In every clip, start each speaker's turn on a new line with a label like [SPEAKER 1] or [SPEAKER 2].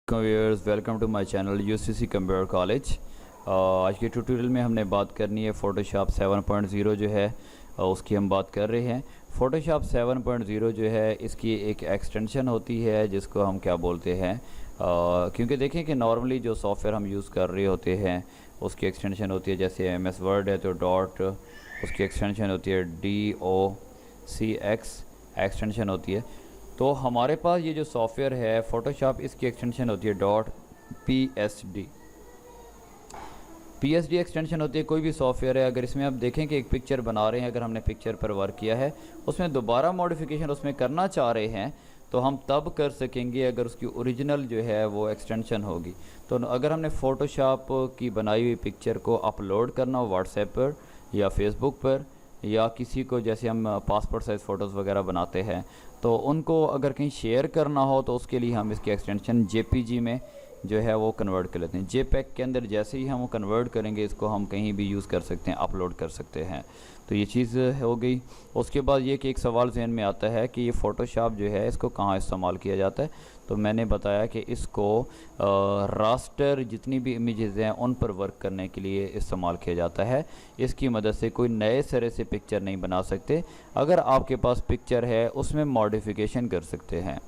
[SPEAKER 1] Viewers, welcome to my channel UCC computer college. आज के tutorial में हमने बात करनी है फ़ोटोशॉप 7.0 जो है उसकी हम बात कर रहे हैं। फ़ोटोशॉप 7.0 जो है इसकी एक एक्सटेंशन होती है जिसको हम क्या बोलते हैं, क्योंकि देखें कि नॉर्मली जो सॉफ्टवेयर हम यूज़ कर रहे होते हैं उसकी एक्सटेंशन होती है। जैसे MS वर्ड है तो डॉट उसकी एक्सटेंशन होती है DOCX एक्सटेंशन होती है। तो हमारे पास ये जो सॉफ्टवेयर है फ़ोटोशॉप, इसकी एक्सटेंशन होती है PSD एक्सटेंशन होती है। कोई भी सॉफ्टवेयर है, अगर इसमें आप देखें कि एक पिक्चर बना रहे हैं, अगर हमने पिक्चर पर वर्क किया है, उसमें दोबारा मॉडिफिकेशन उसमें करना चाह रहे हैं तो हम तब कर सकेंगे अगर उसकी ओरिजिनल जो है वो एक्सटेंशन होगी। तो अगर हमने फ़ोटोशॉप की बनाई हुई पिक्चर को अपलोड करना हो व्हाट्सएप पर या फेसबुक पर, या किसी को, जैसे हम पासपोर्ट साइज़ फ़ोटोज़ वगैरह बनाते हैं, तो उनको अगर कहीं शेयर करना हो तो उसके लिए हम इसकी एक्सटेंशन JPG में जो है वो कन्वर्ट कर लेते हैं। JPEG के अंदर जैसे ही हम वो कन्वर्ट करेंगे, इसको हम कहीं भी यूज़ कर सकते हैं, अपलोड कर सकते हैं। तो ये चीज़ हो गई। उसके बाद ये कि एक सवाल ज़हन में आता है कि ये फ़ोटोशॉप जो है इसको कहाँ इस्तेमाल किया जाता है। तो मैंने बताया कि इसको रास्टर जितनी भी इमेजेस हैं उन पर वर्क करने के लिए इस्तेमाल किया जाता है। इसकी मदद से कोई नए सिरे से पिक्चर नहीं बना सकते। अगर आपके पास पिक्चर है उसमें मॉडिफिकेशन कर सकते हैं।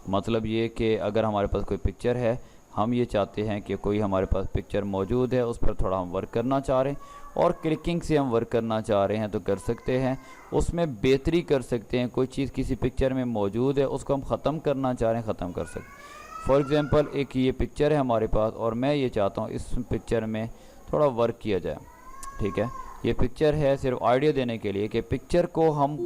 [SPEAKER 1] मतलब ये कि अगर हमारे पास कोई पिक्चर है, हम ये चाहते हैं कि कोई हमारे पास पिक्चर मौजूद है, उस पर थोड़ा हम वर्क करना चाह रहे हैं और क्लिकिंग से हम वर्क करना चाह रहे हैं तो कर सकते हैं। उसमें बेहतरी कर सकते हैं। कोई चीज़ किसी पिक्चर में मौजूद है, उसको हम ख़त्म करना चाह रहे हैं, ख़त्म कर सकते हैं। फॉर एग्ज़ाम्पल, एक ये पिक्चर है हमारे पास और मैं ये चाहता हूँ इस पिक्चर में थोड़ा वर्क किया जाए। ठीक है, ये पिक्चर है सिर्फ आइडिया देने के लिए कि पिक्चर को हम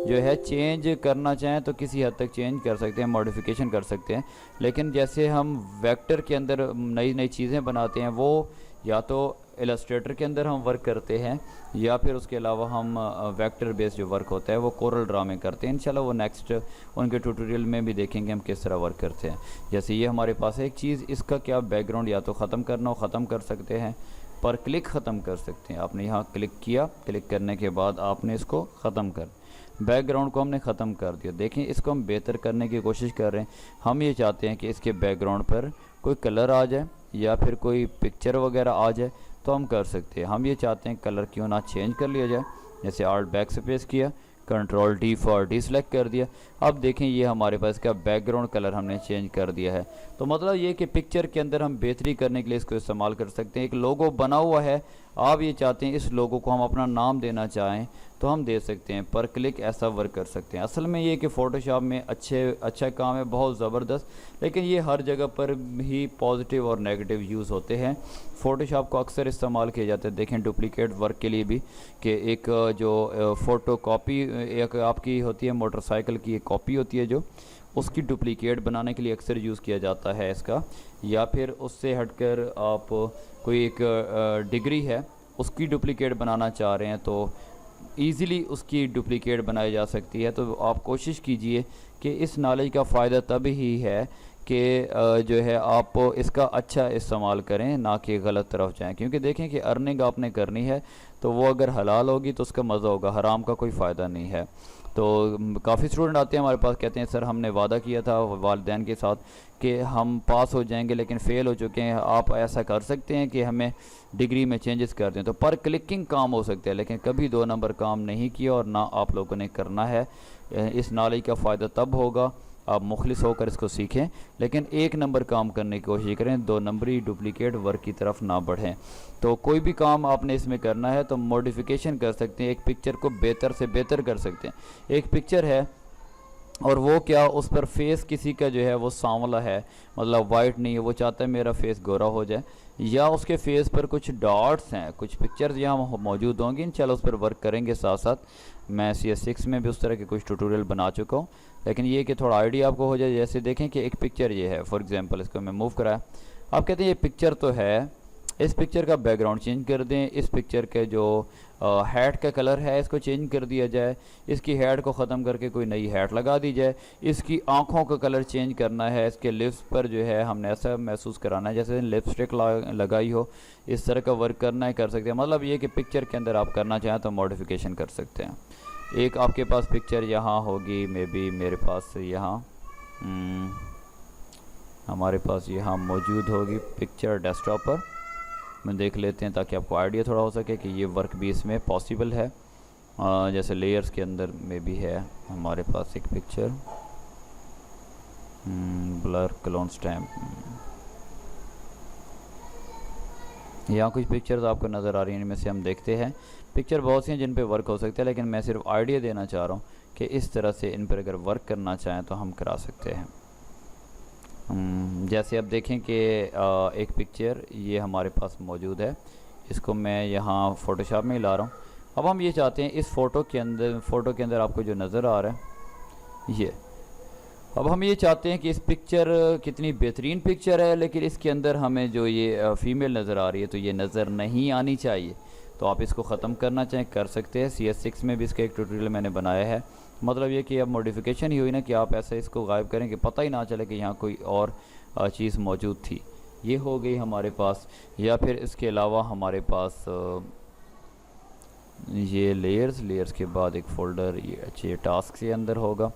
[SPEAKER 1] जो है चेंज करना चाहें तो किसी हद तक चेंज कर सकते हैं, मॉडिफिकेशन कर सकते हैं। लेकिन जैसे हम वेक्टर के अंदर नई नई चीज़ें बनाते हैं, वो या तो इलस्ट्रेटर के अंदर हम वर्क करते हैं या फिर उसके अलावा हम वेक्टर बेस्ड जो वर्क होता है वो कोरल ड्रा में करते हैं। इंशाल्लाह वो नेक्स्ट उनके ट्यूटोरियल में भी देखेंगे हम किस तरह वर्क करते हैं। जैसे ये हमारे पास एक चीज़, इसका क्या बैकग्राउंड या तो ख़त्म करना हो ख़त्म कर सकते हैं, पर क्लिक ख़त्म कर सकते हैं। आपने यहाँ क्लिक किया, क्लिक करने के बाद आपने इसको ख़त्म कर, बैकग्राउंड को हमने ख़त्म कर दिया। देखें, इसको हम बेहतर करने की कोशिश कर रहे हैं। हम ये चाहते हैं कि इसके बैकग्राउंड पर कोई कलर आ जाए या फिर कोई पिक्चर वगैरह आ जाए तो हम कर सकते हैं। हम ये चाहते हैं कलर क्यों ना चेंज कर लिया जाए। जैसे आल्ट बैक स्पेस किया, कंट्रोल D फॉर डीसेलेक्ट कर दिया। अब देखें ये हमारे पास इसका बैकग्राउंड कलर हमने चेंज कर दिया है। तो मतलब ये कि पिक्चर के अंदर हम बेहतरी करने के लिए इसको इस्तेमाल कर सकते हैं। एक लोगो बना हुआ है, आप ये चाहते हैं इस लोगो को हम अपना नाम देना चाहें तो हम दे सकते हैं, पर क्लिक ऐसा वर्क कर सकते हैं। असल में ये कि फ़ोटोशॉप में अच्छा काम है, बहुत ज़बरदस्त, लेकिन ये हर जगह पर ही पॉजिटिव और नेगेटिव यूज़ होते हैं। फ़ोटोशॉप को अक्सर इस्तेमाल किया जाता है, देखें डुप्लिकेट वर्क के लिए भी, कि एक जो फ़ोटो कॉपी एक आपकी होती है, मोटरसाइकिल की एक कॉपी होती है जो, उसकी डुप्लिकेट बनाने के लिए अक्सर यूज़ किया जाता है इसका। या फिर उससे हटकर आप कोई एक डिग्री है उसकी डुप्लिकेट बनाना चाह रहे हैं तो ईज़िली उसकी डुप्लिकेट बनाई जा सकती है। तो आप कोशिश कीजिए कि इस नॉलेज का फ़ायदा तब ही है कि जो है आप इसका अच्छा इस्तेमाल करें, ना कि गलत तरफ जाएं। क्योंकि देखें कि अर्निंग आपने करनी है तो वो अगर हलाल होगी तो उसका मज़ा होगा, हराम का कोई फ़ायदा नहीं है। तो काफ़ी स्टूडेंट आते हैं हमारे पास, कहते हैं सर हमने वादा किया था वालिदैन के साथ कि हम पास हो जाएंगे लेकिन फ़ेल हो चुके हैं। आप ऐसा कर सकते हैं कि हमें डिग्री में चेंजेस कर दें। तो पर क्लिकिंग काम हो सकता है, लेकिन कभी 2 नंबर काम नहीं किया और ना आप लोगों ने करना है। इस नॉलेज का फ़ायदा तब होगा आप मुखलिस होकर इसको सीखें, लेकिन 1 नंबर काम करने की कोशिश करें, 2 नंबरी डुप्लिकेट वर्क की तरफ ना बढ़ें। तो कोई भी काम आपने इसमें करना है तो मॉडिफिकेशन कर सकते हैं, एक पिक्चर को बेहतर से बेहतर कर सकते हैं। एक पिक्चर है और वो क्या, उस पर फेस किसी का जो है वो सांवला है, मतलब वाइट नहीं है, वो चाहता है मेरा फेस गोरा हो जाए, या उसके फेस पर कुछ डॉट्स हैं। कुछ पिक्चर्स यहाँ मौजूद होंगी, इंशाल्लाह उस पर वर्क करेंगे साथ साथ। मैं CS6 में भी उस तरह के कुछ ट्यूटोरियल बना चुका हूँ, लेकिन ये कि थोड़ा आइडिया आपको हो जाए। जैसे देखें कि एक पिक्चर ये है, फॉर एग्जांपल इसको मैं मूव कराया, आप कहते हैं ये पिक्चर तो है, इस पिक्चर का बैकग्राउंड चेंज कर दें, इस पिक्चर के जो हैट का कलर है इसको चेंज कर दिया जाए, इसकी हैट को ख़त्म करके कोई नई हैट लगा दी जाए, इसकी आँखों का कलर चेंज करना है, इसके लिप्स पर जो है हमने ऐसा महसूस कराना है जैसे लिपस्टिक लगाई हो, इस तरह का वर्क करना है, कर सकते हैं। मतलब ये कि पिक्चर के अंदर आप करना चाहें तो मॉडिफिकेशन कर सकते हैं। एक आपके पास पिक्चर यहाँ होगी, मे बी मेरे पास यहाँ हमारे पास यहाँ मौजूद होगी पिक्चर डेस्कटॉप पर। मैं देख लेते हैं ताकि आपको आइडिया थोड़ा हो सके कि ये वर्क भी इसमें पॉसिबल है। जैसे लेयर्स के अंदर में भी है हमारे पास एक पिक्चर, ब्लर क्लोन स्टैम्प। यहाँ कुछ पिक्चर्स आपको नज़र आ रही हैं, इनमें से हम देखते हैं। पिक्चर बहुत सी हैं जिन पे वर्क हो सकता है, लेकिन मैं सिर्फ आइडिया देना चाह रहा हूँ कि इस तरह से इन पर अगर वर्क करना चाहें तो हम करा सकते हैं। जैसे अब देखें कि एक पिक्चर ये हमारे पास मौजूद है, इसको मैं यहाँ फ़ोटोशॉप में ही ला रहा हूँ। अब हम ये चाहते हैं इस फ़ोटो के अंदर आपको जो नज़र आ रहा है ये, अब हम ये चाहते हैं कि इस पिक्चर कितनी बेहतरीन पिक्चर है, लेकिन इसके अंदर हमें जो ये फ़ीमेल नज़र आ रही है तो ये नज़र नहीं आनी चाहिए। तो आप इसको ख़त्म करना चाहें कर सकते हैं। CS6 में भी इसका एक ट्यूटोरियल मैंने बनाया है। मतलब ये कि अब मॉडिफिकेशन ही हुई ना कि आप ऐसे इसको गायब करें कि पता ही ना चले कि यहाँ कोई और चीज़ मौजूद थी। ये हो गई हमारे पास। या फिर इसके अलावा हमारे पास ये लेयर्स के बाद एक फ़ोल्डर ये अच्छे टास्क के अंदर होगा।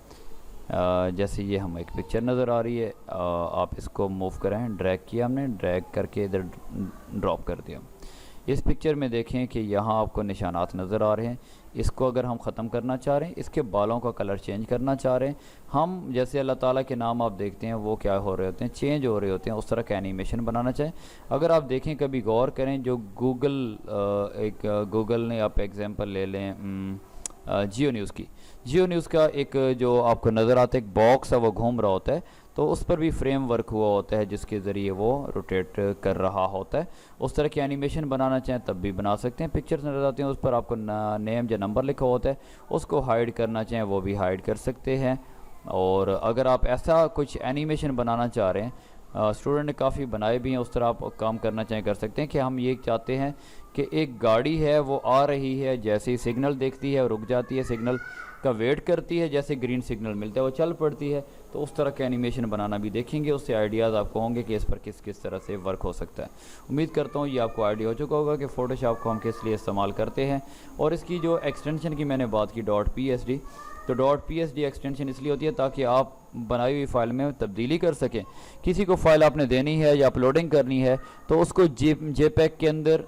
[SPEAKER 1] जैसे ये हमें एक पिक्चर नज़र आ रही है, आप इसको मूव करें, ड्रैग किया हमने, ड्रैग करके इधर ड्रॉप कर दिया। इस पिक्चर में देखें कि यहाँ आपको निशानात नज़र आ रहे हैं। इसको अगर हम ख़त्म करना चाह रहे हैं, इसके बालों का कलर चेंज करना चाह रहे हैं हम, जैसे अल्लाह ताला के नाम आप देखते हैं वो क्या हो रहे होते हैं, चेंज हो रहे होते हैं, उस तरह का एनिमेशन बनाना चाहें। अगर आप देखें, कभी गौर करें, जो गूगल ने, आप एग्जांपल ले लें जियो न्यूज़ का एक जो आपको नज़र आता है एक बॉक्स है वो घूम रहा होता है, तो उस पर भी फ्रेम वर्क हुआ होता है जिसके ज़रिए वो रोटेट कर रहा होता है। उस तरह की एनिमेशन बनाना चाहें तब भी बना सकते हैं। पिक्चर्स नज़र आती हैं उस पर आपको नेम या नंबर लिखा होता है, उसको हाइड करना चाहें वो भी हाइड कर सकते हैं। और अगर आप ऐसा कुछ एनिमेशन बनाना चाह रहे हैं, स्टूडेंट ने काफ़ी बनाए भी हैं, उस तरह आप काम करना चाहें कर सकते हैं कि हम ये चाहते हैं कि एक गाड़ी है वो आ रही है, जैसे ही सिग्नल देखती है रुक जाती है, सिग्नल का वेट करती है, जैसे ग्रीन सिग्नल मिलता है वो चल पड़ती है। तो उस तरह का एनिमेशन बनाना भी देखेंगे, उससे आइडियाज़ आपको होंगे कि इस पर किस किस तरह से वर्क हो सकता है। उम्मीद करता हूँ ये आपको आइडिया हो चुका होगा कि फ़ोटोशॉप को हम किस लिए इस्तेमाल करते हैं। और इसकी जो एक्सटेंशन की मैंने बात की .psd, तो .psd एक्सटेंशन इसलिए होती है ताकि आप बनाई हुई फ़ाइल में तब्दीली कर सकें। किसी को फ़ाइल आपने देनी है या अपलोडिंग करनी है तो उसको JPEG के अंदर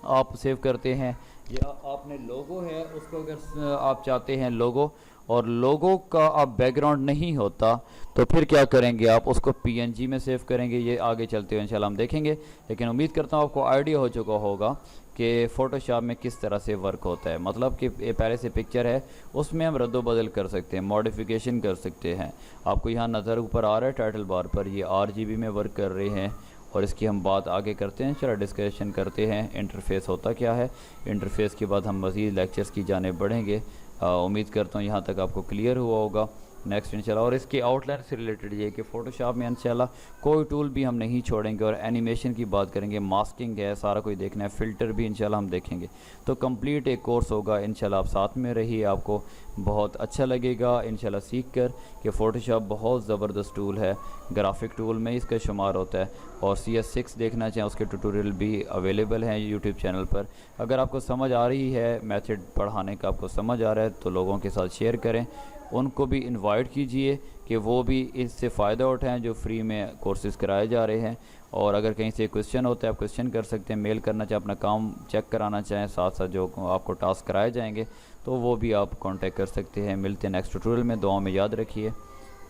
[SPEAKER 1] आप सेव करते हैं, या आपने लोगो है उसको अगर आप चाहते हैं लोगो, और लोगो का आप बैकग्राउंड नहीं होता तो फिर क्या करेंगे, आप उसको PNG में सेव करेंगे। ये आगे चलते हुए इंशाल्लाह हम देखेंगे, लेकिन उम्मीद करता हूँ आपको आइडिया हो चुका होगा कि फ़ोटोशॉप में किस तरह से वर्क होता है। मतलब कि ये पहले से पिक्चर है, उसमें हम रद्द बदल कर सकते हैं, मॉडिफिकेशन कर सकते हैं। आपको यहाँ नज़र ऊपर आ रहा है टाइटल बार पर, ये RGB में वर्क कर रहे हैं, और इसकी हम बात आगे करते हैं। चलो डिस्कशन करते हैं इंटरफेस होता क्या है। इंटरफेस के बाद हम मज़ीद लेक्चर्स की जानिब बढ़ेंगे। उम्मीद करता हूँ यहाँ तक आपको क्लियर हुआ होगा। नेक्स्ट इंशाल्लाह, और इसके आउटलाइन से रिलेटेड ये कि फ़ोटोशॉप में इंशाल्लाह कोई टूल भी हम नहीं छोड़ेंगे, और एनिमेशन की बात करेंगे, मास्किंग है, सारा कोई देखना है, फ़िल्टर भी इंशाल्लाह हम देखेंगे। तो कंप्लीट एक कोर्स होगा इंशाल्लाह, आप साथ में रहिए, आपको बहुत अच्छा लगेगा इंशाल्लाह सीख कर कि फ़ोटोशॉप बहुत ज़बरदस्त टूल है, ग्राफिक टूल में इसका शुमार होता है। और CS6 देखना चाहें उसके ट्यूटोरियल भी अवेलेबल हैं यूट्यूब चैनल पर। अगर आपको समझ आ रही है, मेथड पढ़ाने का आपको समझ आ रहा है, तो लोगों के साथ शेयर करें, उनको भी इनवाइट कीजिए कि वो भी इससे फ़ायदा उठाएं जो फ्री में कोर्सेज़ कराए जा रहे हैं। और अगर कहीं से क्वेश्चन होता है आप क्वेश्चन कर सकते हैं, मेल करना चाहें, अपना काम चेक कराना चाहें, साथ साथ जो आपको टास्क कराए जाएंगे तो वो भी आप कांटेक्ट कर सकते हैं। मिलते हैं नेक्स्ट ट्यूटोरियल में, दुआ में याद रखिए।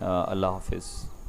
[SPEAKER 1] अल्लाह हाफिज़।